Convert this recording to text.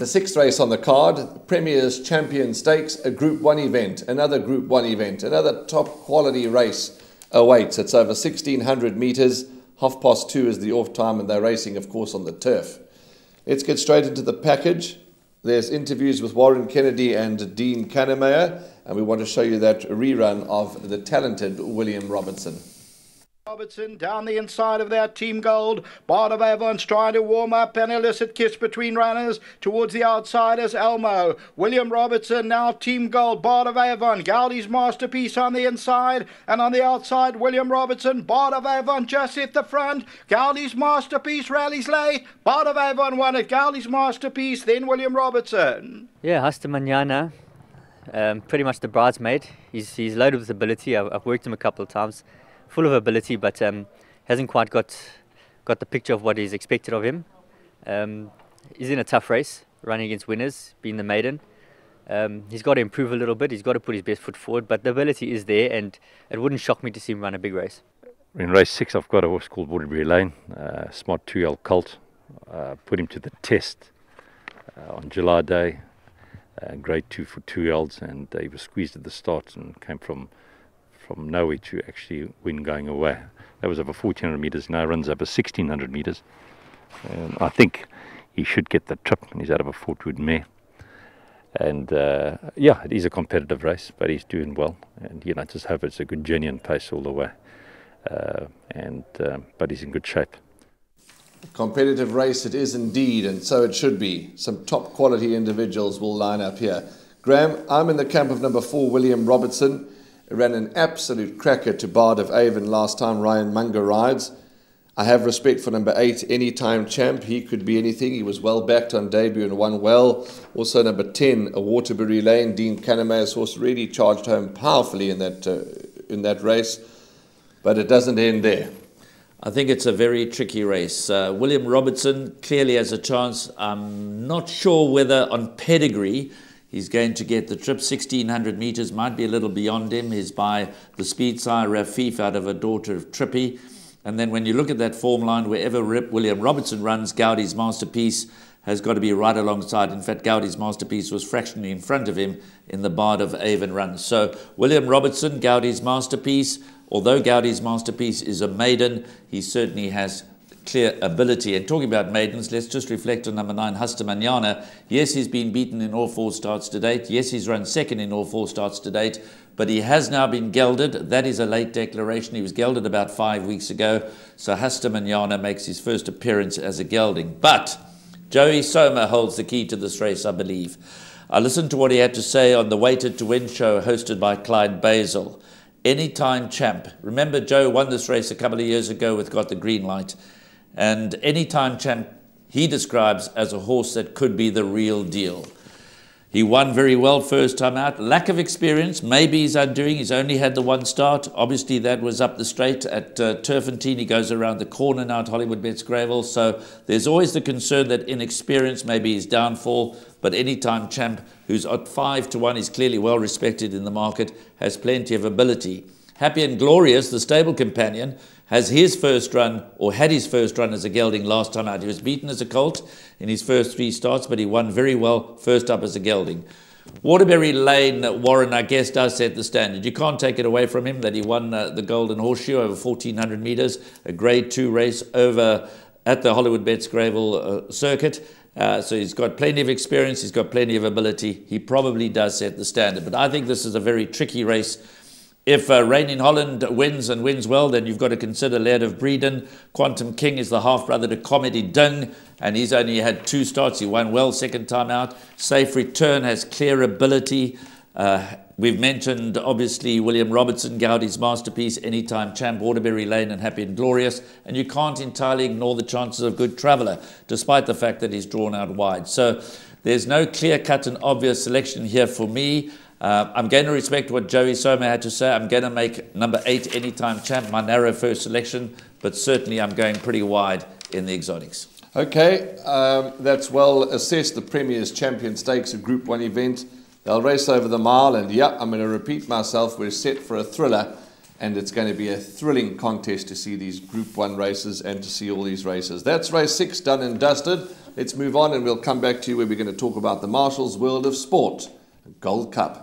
The sixth race on the card, Premier's Champion Stakes, a Group 1 event, another Group 1 event, another top quality race awaits. It's over 1,600 metres, 2:30 is the off time, and they're racing, of course, on the turf. Let's get straight into the package. There's interviews with Warren Kennedy and Dean Kannemeyer, and we want to show you that rerun of the talented William Robertson. Robertson down the inside of their Team Gold. Bart of Avon's trying to warm up. An illicit kiss between runners towards the outsiders. Elmo. William Robertson now Team Gold. Bart of Avon. Gowdy's Masterpiece on the inside. And on the outside, William Robertson. Bart of Avon just at the front. Gowdy's Masterpiece rallies late. Bart of Avon won it. Gowdy's Masterpiece. Then William Robertson. Yeah, Hasta Mañana. Pretty much the bridesmaid. He's loaded with ability. I've worked him a couple of times. Full of ability, but hasn't quite got the picture of what is expected of him. He's in a tough race, running against winners, being the maiden. He's got to improve a little bit. He's got to put his best foot forward, but the ability is there, and it wouldn't shock me to see him run a big race. In race 6, I've got a horse called Waterbury Lane, smart 2L colt. Put him to the test on July Day, grade 2 for 2Ls, and he was squeezed at the start and came from nowhere to actually win going away. That was over 1,400 metres, now runs over 1,600 metres. I think he should get the trip, and he's out of a Fortwood mare. And yeah, it is a competitive race, but he's doing well. And just hope it's a good genuine pace all the way. But he's in good shape. Competitive race it is indeed, and so it should be. Some top quality individuals will line up here. Graham, I'm in the camp of number 4, William Robertson. Ran an absolute cracker to Bard of Avon last time Ryan Munger rides. I have respect for number 8, Anytime Champ. He could be anything. He was well backed on debut and won well. Also number 10, a Waterbury Lane. Dean Kannemeyer's horse really charged home powerfully in that race. But it doesn't end there. I think it's a very tricky race. William Robertson clearly has a chance. I'm not sure whether on pedigree he's going to get the trip. 1,600 metres might be a little beyond him. He's by the speed sire Rafif out of a daughter of Trippy. And then when you look at that form line, wherever William Robertson runs, Gowdy's Masterpiece has got to be right alongside. In fact, Gowdy's Masterpiece was fractionally in front of him in the Bard of Avon run. So William Robertson, Gowdy's Masterpiece. Although Gowdy's Masterpiece is a maiden, he certainly has clear ability. And talking about maidens, let's just reflect on number 9, Hasta Mañana. Yes, he's been beaten in all 4 starts to date. Yes, he's run second in all 4 starts to date, but he has now been gelded. That is a late declaration. He was gelded about 5 weeks ago. So Hasta Mañana makes his first appearance as a gelding. But Joey Soma holds the key to this race, I believe. I listened to what he had to say on the Waited to Win show hosted by Clyde Basil. Anytime Champ. Remember, Joe won this race a couple of years ago with Got the Green Light. And Anytime Champ, he describes as a horse that could be the real deal. He won very well first time out. Lack of experience, maybe he's undoing. He's only had the 1 start. Obviously, that was up the straight at Turfentine. He goes around the corner now at Hollywood Bets Gravel. So there's always the concern that inexperience may be his downfall. But Anytime Champ, who's at 5-1, is clearly well respected in the market, has plenty of ability. Happy and Glorious, the stable companion, has his first run, or had his first run as a gelding last time out. He was beaten as a colt in his first 3 starts, but he won very well first up as a gelding. Waterbury Lane, Warren, I guess, does set the standard. You can't take it away from him that he won the Golden Horseshoe over 1,400 metres, a grade 2 race over at the Hollywood Bets Gravel circuit. So he's got plenty of experience, he's got plenty of ability. He probably does set the standard. But I think this is a very tricky race. If Rain in Holland wins and wins well, then you've got to consider Laird of Breeden. Quantum King is the half-brother to Comedy Dung, and he's only had 2 starts. He won well second time out. Safe Return has clear ability. We've mentioned, obviously, William Robertson, Gowdy's Masterpiece, Anytime Champ, Waterbury Lane, and Happy and Glorious. And you can't entirely ignore the chances of Good Traveller, despite the fact that he's drawn out wide. So there's no clear-cut and obvious selection here for me. I'm going to respect what Joey Soma had to say. I'm going to make number 8, Anytime Champ, my narrow first selection, but certainly I'm going pretty wide in the exotics. Okay, that's well assessed. The Premier's Champion Stakes, a Group 1 event. They'll race over the mile, and yeah, I'm going to repeat myself. We're set for a thriller, and it's going to be a thrilling contest to see these Group 1 races and to see all these races. That's race 6 done and dusted. let's move on and we'll come back to you where we're going to talk about the Marshall's World of Sport Gold Cup.